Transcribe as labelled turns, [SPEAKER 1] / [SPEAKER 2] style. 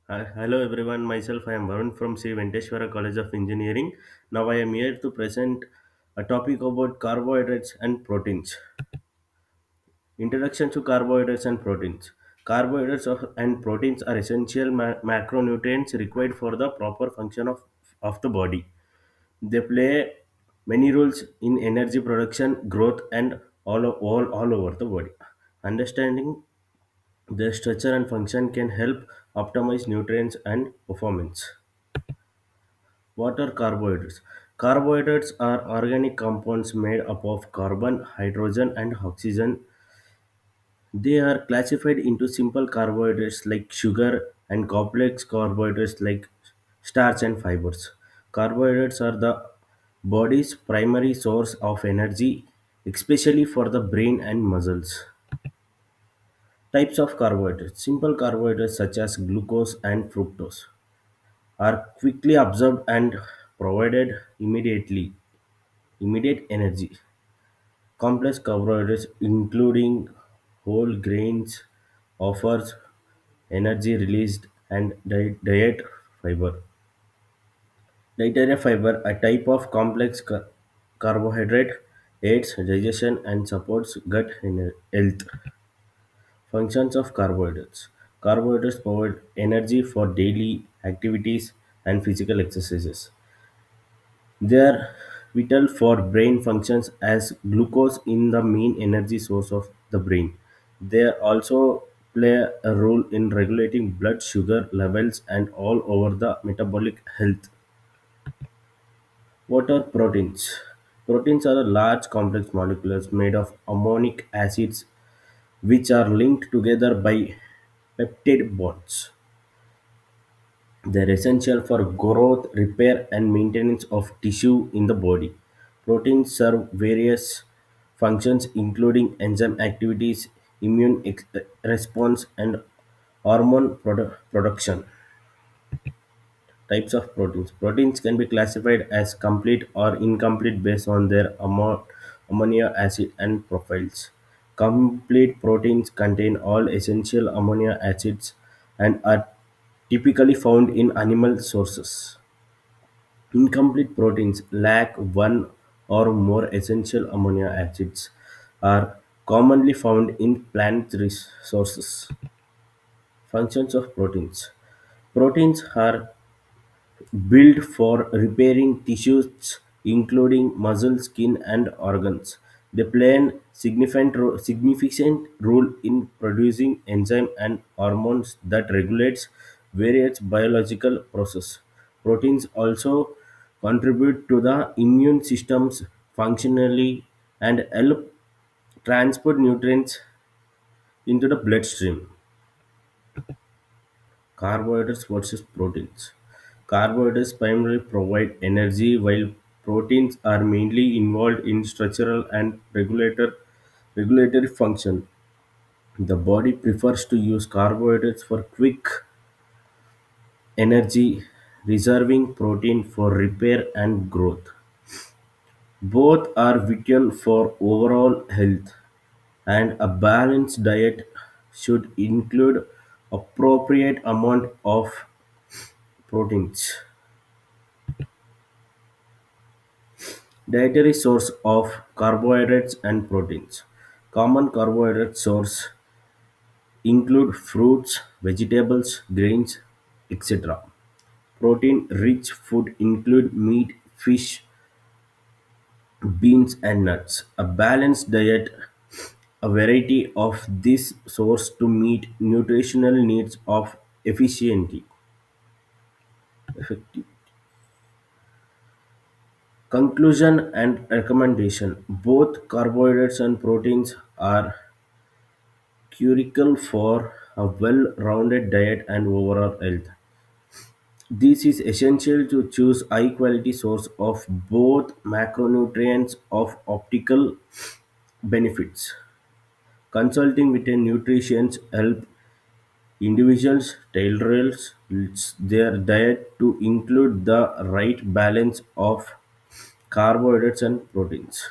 [SPEAKER 1] Hello everyone, myself I am Varun from Sri Venkateshwara College of Engineering. Now I am here to present a topic about carbohydrates and proteins. Introduction to carbohydrates and proteins. And proteins are essential macronutrients required for the proper function of the body. They play many roles in energy production, growth, and all over the body. Understanding their structure and function can help optimize nutrients and performance. What are carbohydrates? Carbohydrates are organic compounds made up of carbon, hydrogen, and oxygen. They are classified into simple carbohydrates like sugar and complex carbohydrates like starch and fibers. Carbohydrates are the body's primary source of energy, especially for the brain and muscles. Types of carbohydrates. Simple carbohydrates such as glucose and fructose are quickly absorbed and provided immediate energy. Complex carbohydrates, including whole grains, offers energy released and diet fiber. Dietary fiber, a type of complex carbohydrate, aids digestion and supports gut health. Functions of carbohydrates. Carbohydrates provide energy for daily activities and physical exercises. They are vital for brain functions as glucose is the main energy source of the brain. They also play a role in regulating blood sugar levels and all over the metabolic health. What are proteins? Proteins are large complex molecules made of ammonic acids which are linked together by peptide bonds. They're essential for growth, repair, and maintenance of tissue in the body. Proteins serve various functions, including enzyme activities, response, and hormone production. Types of proteins. Proteins can be classified as complete or incomplete based on their amino acid and profiles. Complete proteins contain all essential amino acids and are typically found in animal sources. Incomplete proteins lack one or more essential amino acids are commonly found in plant sources. Functions of proteins. Proteins are built for repairing tissues including muscle, skin, and organs. They play a significant role in producing enzymes and hormones that regulates various biological processes. Proteins also contribute to the immune system's functionally and help transport nutrients into the bloodstream. Carbohydrates versus proteins. Carbohydrates primarily provide energy while proteins are mainly involved in structural and regulatory function. The body prefers to use carbohydrates for quick energy, reserving protein for repair and growth. Both are vital for overall health, and a balanced diet should include appropriate amount of proteins. Dietary source of carbohydrates and proteins. Common carbohydrate source include fruits, vegetables, grains, etc. Protein-rich food include meat, fish, beans, and nuts. A balanced diet, a variety of this source to meet nutritional needs of efficiently. Effective. Conclusion and recommendation. Both carbohydrates and proteins are critical for a well-rounded diet and overall health. This is essential to choose high-quality source of both macronutrients of optical benefits. Consulting with a nutritionist help individuals tailor their diet to include the right balance of carbohydrates and proteins.